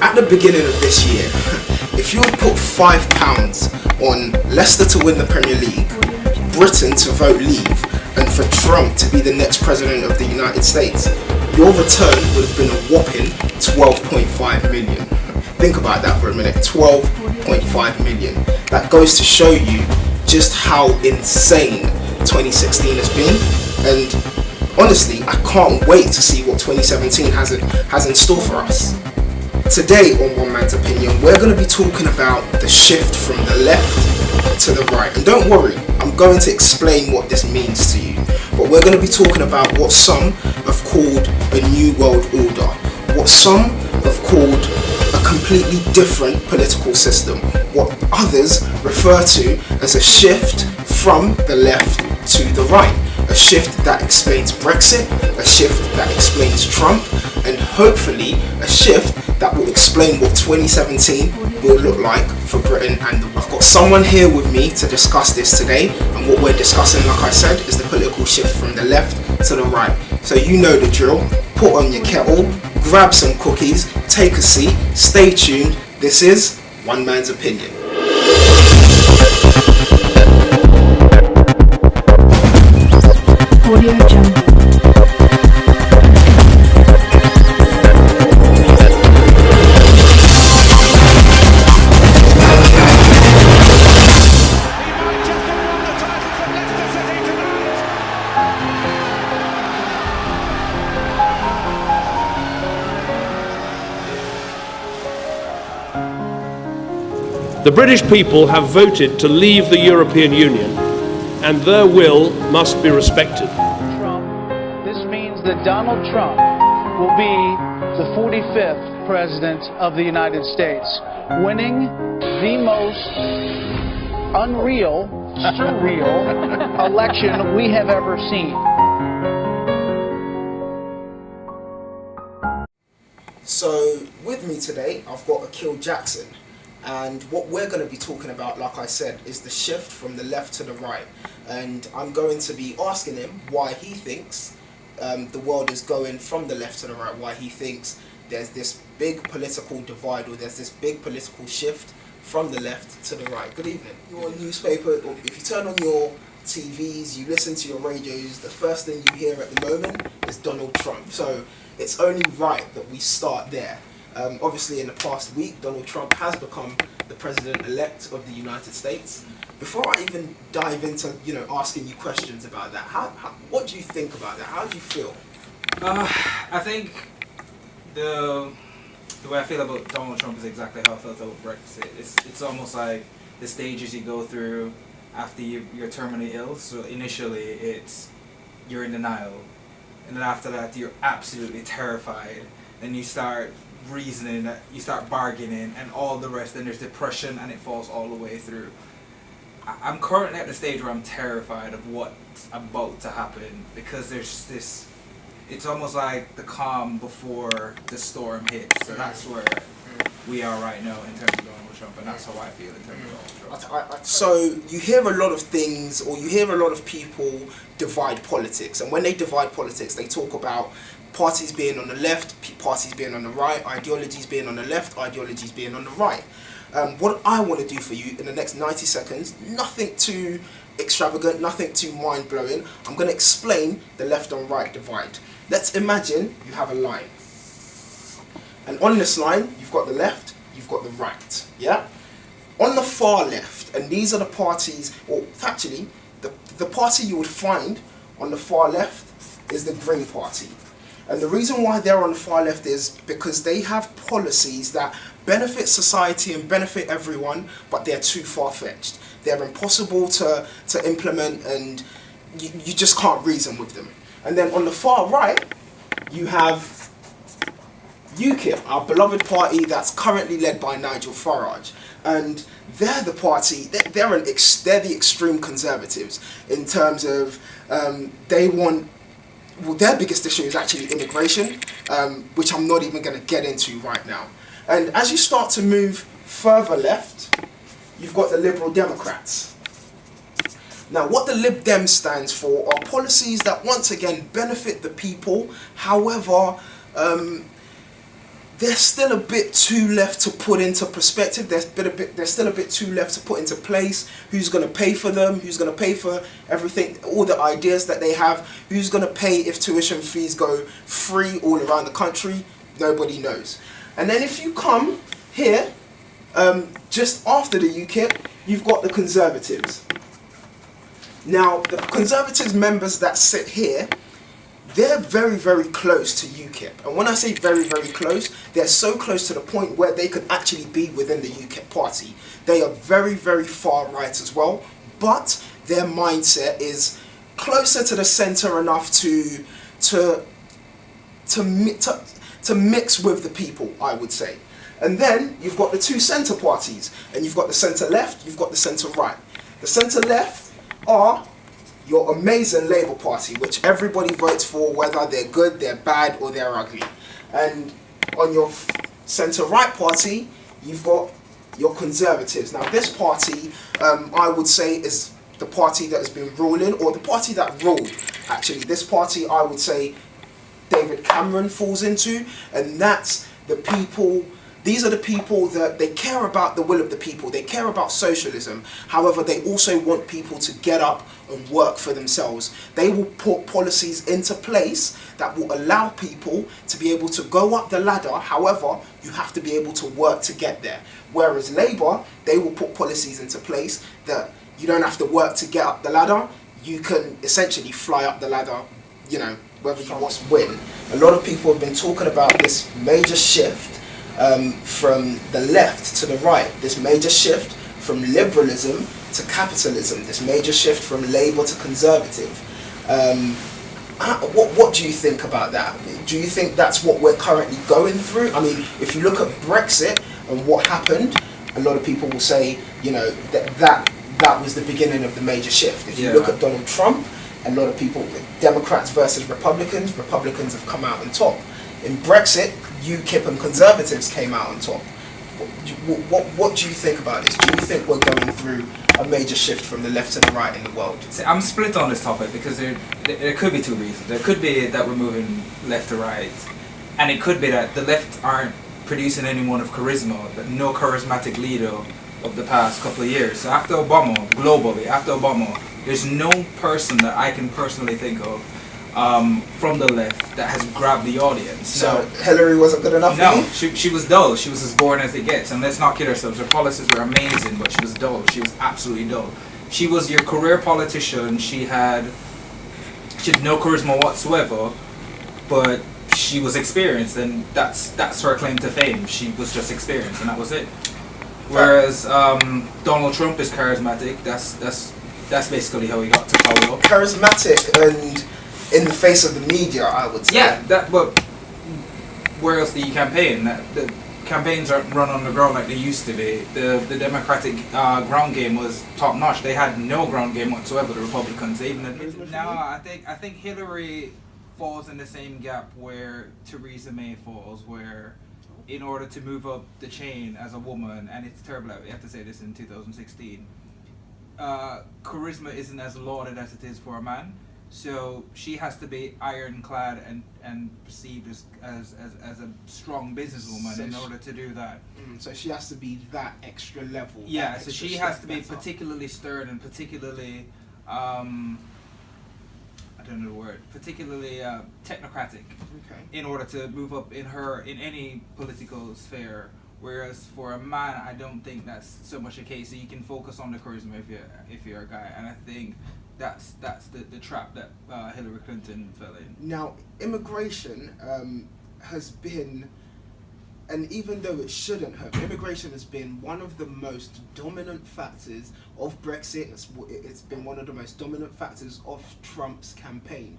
At the beginning of this year, if you would put £5 on Leicester to win the Premier League, Britain to vote leave, and for Trump to be the next president of the United States, your return would have been a whopping 12.5 million. Think about that for a minute, 12.5 million. That goes to show you just how insane 2016 has been, and honestly, I can't wait to see what 2017 has in store for us. Today on One Man's Opinion, we're going to be talking about the shift from the left to the right. And don't worry, I'm going to explain what this means to you. But we're going to be talking about what some have called a new world order, what some have called a completely different political system, what others refer to as a shift from the left to the right. A shift that explains Brexit, a shift that explains Trump, and hopefully a shift that will explain what 2017 will look like for Britain and the world. I've got someone here with me to discuss this today, and what we're discussing, like I said, is the political shift from the left to the right. So you know the drill. Put on your kettle, grab some cookies, take a seat, stay tuned. This is One Man's Opinion. Audio Jungle. The British people have voted to leave the European Union, and their will must be respected. This means that Donald Trump will be the 45th President of the United States, winning the most unreal, surreal election we have ever seen. So with me today, I've got Azeez Jackson. And what we're going to be talking about, like I said, is the shift from the left to the right. And I'm going to be asking him why he thinks the world is going from the left to the right, why he thinks there's this big political divide, or there's this big political shift from the left to the right. Good evening. Your newspaper, or if you turn on your TVs, you listen to your radios, the first thing you hear at the moment is Donald Trump. So it's only right that we start there. Obviously, in the past week, Donald Trump has become the president-elect of the United States. Before I even dive into, asking you questions about that, what do you think about that? How do you feel? I think the way I feel about Donald Trump is exactly how I felt about Brexit. It's almost like the stages you go through after you're terminally ill. So initially, you're in denial, and then after that, you're absolutely terrified, and you start reasoning, you start bargaining, and all the rest, and there's depression, and it falls all the way through. I'm currently at the stage where I'm terrified of what's about to happen, because there's this, it's almost like the calm before the storm hits. So that's where we are right now in terms of Donald Trump, and that's how I feel in terms of Donald Trump. So you hear a lot of things, or you hear a lot of people divide politics, and when they divide politics, they talk about parties being on the left, parties being on the right, ideologies being on the left, ideologies being on the right. What I want to do for you in the next 90 seconds, nothing too extravagant, nothing too mind-blowing. I'm going to explain the left and right divide. Let's imagine you have a line. And on this line, you've got the left, you've got the right. Yeah? On the far left, and these are the parties, or actually, the party you would find on the far left is the Green Party. And the reason why they're on the far left is because they have policies that benefit society and benefit everyone, but they're too far-fetched. They're impossible to implement, and you just can't reason with them. And then on the far right, you have UKIP, our beloved party that's currently led by Nigel Farage. And they're the party, they're the extreme conservatives in terms of they want, well, their biggest issue is actually immigration, which I'm not even going to get into right now. And as you start to move further left, you've got the Liberal Democrats. Now, what the Lib Dem stands for are policies that once again benefit the people. However, there's still a bit too left to put into perspective. There's still a bit too left to put into place. Who's going to pay for them? Who's going to pay for everything? All the ideas that they have. Who's going to pay if tuition fees go free all around the country? Nobody knows. And then if you come here, just after the UKIP, you've got the Conservatives. Now, the Conservatives members that sit here, they're very, very close to UKIP. And when I say very, very close, they're so close to the point where they could actually be within the UKIP party. They are very, very far right as well, but their mindset is closer to the centre enough to mix with the people, I would say. And then you've got the two centre parties, and you've got the centre left, you've got the centre right. The centre left are your amazing Labour Party, which everybody votes for, whether they're good, they're bad, or they're ugly. And on your centre-right party, you've got your Conservatives. Now, this party, I would say, is the party that has been ruling, or the party that ruled, actually. This party, I would say, David Cameron falls into, and that's the people. These are the people that they care about the will of the people. They care about socialism. However, they also want people to get up and work for themselves. They will put policies into place that will allow people to be able to go up the ladder. However, you have to be able to work to get there. Whereas Labour, they will put policies into place that you don't have to work to get up the ladder. You can essentially fly up the ladder, you know, whether you want to win. A lot of people have been talking about this major shift from the left to the right, this major shift from liberalism to capitalism, this major shift from Labour to Conservative. What do you think about that? Do you think that's what we're currently going through? I mean, if you look at Brexit and what happened, a lot of people will say, you know, that was the beginning of the major shift. If you look at Donald Trump, a lot of people, Democrats versus Republicans have come out on top. In Brexit, UKIP and Conservatives came out on top. What do you think about this? Do you think we're going through a major shift from the left to the right in the world? See, I'm split on this topic because there could be two reasons. There could be that we're moving left to right, and it could be that the left aren't producing anyone of charisma, that no charismatic leader of the past couple of years. So after Obama, globally, there's no person that I can personally think of from the left that has grabbed the audience. So Hillary wasn't good enough for you? She was dull. She was as boring as it gets. And let's not kid ourselves. Her policies were amazing, but she was dull. She was absolutely dull. She was your career politician. She had no charisma whatsoever, but she was experienced, and that's her claim to fame. She was just experienced, and that was it. Whereas Donald Trump is charismatic. That's basically how he got to power. Charismatic and in the face of the media, I would say. Yeah, but where else do you campaign? The campaigns aren't run on the ground like they used to be. The Democratic ground game was top notch. They had no ground game whatsoever. The Republicans, they even admitted it. No, I think Hillary falls in the same gap where Theresa May falls, where in order to move up the chain as a woman, and it's terrible that we have to say this in 2016, charisma isn't as lauded as it is for a man. So she has to be ironclad and perceived as a strong businesswoman in order to do that. So she has to be that extra level. Yeah, so she has to be particularly stern and particularly, I don't know the word, particularly technocratic in order to move up in any political sphere. Whereas for a man, I don't think that's so much a case. So you can focus on the charisma if you're a guy, and I think that's the trap that Hillary Clinton fell in. Now, immigration has been, and even though it shouldn't have, immigration has been one of the most dominant factors of Brexit. It's been one of the most dominant factors of Trump's campaign.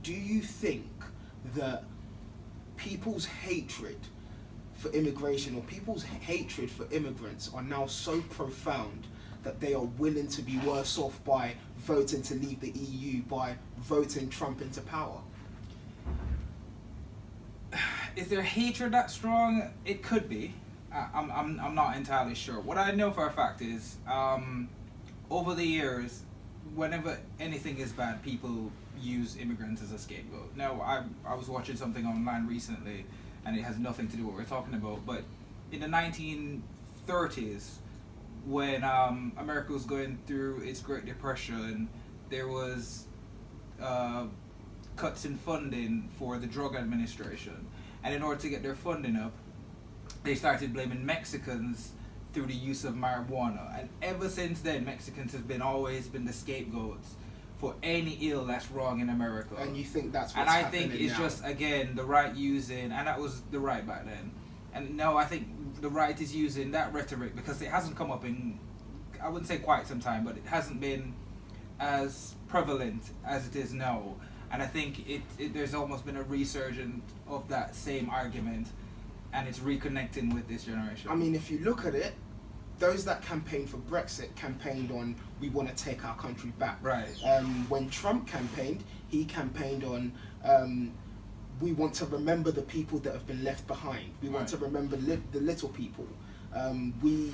Do you think that people's hatred for immigration or people's hatred for immigrants are now so profound that they are willing to be worse off by voting to leave the EU, by voting Trump into power? Is their hatred that strong? It could be. I'm not entirely sure. What I know for a fact is, over the years, whenever anything is bad, people use immigrants as a scapegoat. Now, I was watching something online recently, and it has nothing to do with what we're talking about. But in the 1930s, when America was going through its Great Depression, there was cuts in funding for the drug administration, and in order to get their funding up, they started blaming Mexicans through the use of marijuana. And ever since then, Mexicans have always been the scapegoats for any ill that's wrong in America. And you think that's what's And I happening think it's now? just, again, the right using, and that was the right back then. And no, I think the right is using that rhetoric because it hasn't come up in, I wouldn't say quite some time, but it hasn't been as prevalent as it is now. And I think there's almost been a resurgence of that same argument, and it's reconnecting with this generation. I mean, if you look at it, those that campaigned for Brexit campaigned on, we want to take our country back. Right. When Trump campaigned, he campaigned on, we want to remember the people that have been left behind. We want to remember the little people. He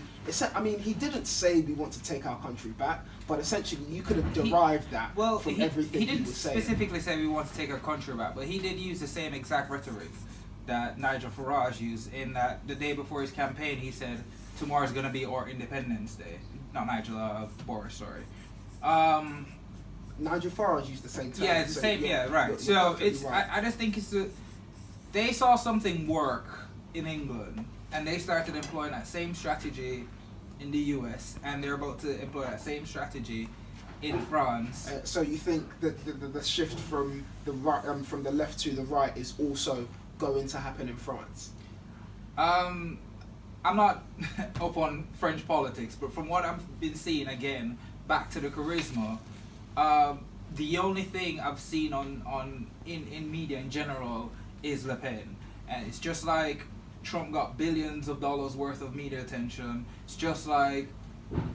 didn't say we want to take our country back, but essentially you could have derived that from everything he was saying. He didn't specifically say we want to take our country back, but he did use the same exact rhetoric that Nigel Farage used in that the day before his campaign he said tomorrow's going to be our Independence Day. Not Nigel, Boris, sorry. Nigel Farage used the same term. Yeah, it's the same, right. So it's right. I just think they saw something work in England and they started employing that same strategy in the US, and they're about to employ that same strategy in France. So you think that the shift from the right, from the left to the right is also going to happen in France? I'm not up on French politics, but from what I've been seeing, again, back to the charisma, the only thing I've seen in media in general is Le Pen. And it's just like Trump got billions of dollars worth of media attention. It's just like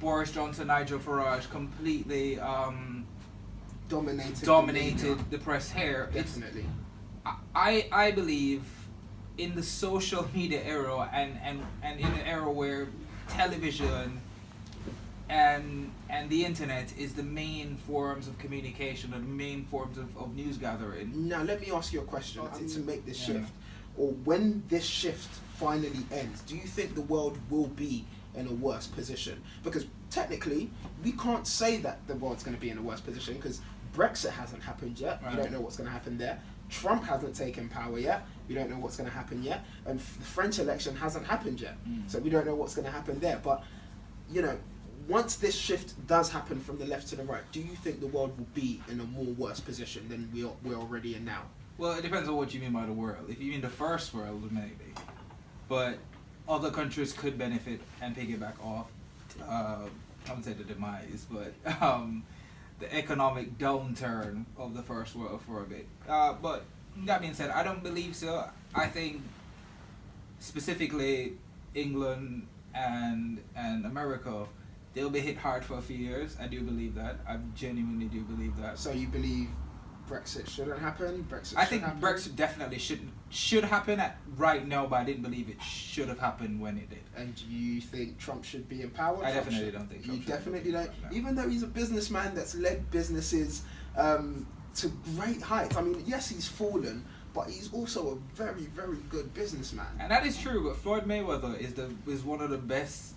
Boris Johnson, Nigel Farage completely dominated the press here. Definitely. I believe in the social media era and in an era where television and the internet is the main forms of communication and the main forms of news gathering. Now let me ask you a question. To make this shift, or when this shift finally ends, do you think the world will be in a worse position? Because technically we can't say that the world's going to be in a worse position because Brexit hasn't happened yet. We don't know what's going to happen there. Trump hasn't taken power yet. We don't know what's going to happen yet. And the French election hasn't happened yet. So we don't know what's going to happen there. But, once this shift does happen from the left to the right, do you think the world will be in a more worse position than we're already in now? Well, it depends on what you mean by the world. If you mean the first world, maybe. But other countries could benefit and piggyback off, I wouldn't say the demise, but the economic downturn of the first world for a bit. But that being said, I don't believe so. I think specifically England and America, they'll be hit hard for a few years. I do believe that. I genuinely do believe that. So you believe Brexit shouldn't happen? I think Brexit definitely should happen right now, but I didn't believe it should have happened when it did. And do you think Trump should be in power? I definitely don't think Trump should. You definitely don't? Even though he's a businessman that's led businesses to great heights. I mean, yes, he's fallen, but he's also a very, very good businessman. And that is true, but Floyd Mayweather is one of the best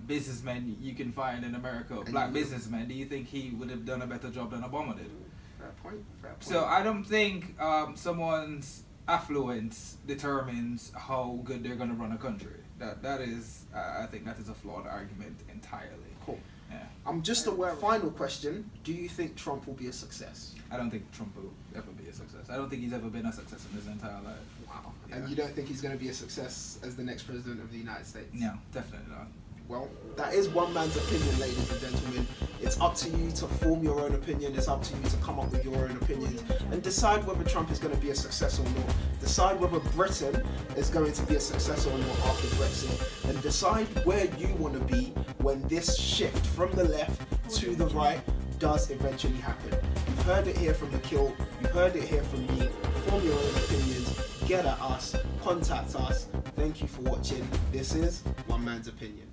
businessmen you can find in America. Black businessman. Do you think he would have done a better job than Obama did? Fair point. So I don't think someone's affluence determines how good they're going to run a country. That is, I think that is a flawed argument entirely. Cool. Yeah. I'm just aware. Final question: do you think Trump will be a success? I don't think Trump will ever be a success. I don't think he's ever been a success in his entire life. Wow. Yeah. And you don't think he's going to be a success as the next president of the United States? No, definitely not. Well, that is one man's opinion, ladies and gentlemen. It's up to you to form your own opinion. It's up to you to come up with your own opinions and decide whether Trump is going to be a success or not. Decide whether Britain is going to be a success or not after Brexit. And decide where you want to be when this shift from the left to the right does eventually happen. You've heard it here from the Kilt. You've heard it here from me. Form your own opinions. Get at us. Contact us. Thank you for watching. This is One Man's Opinion.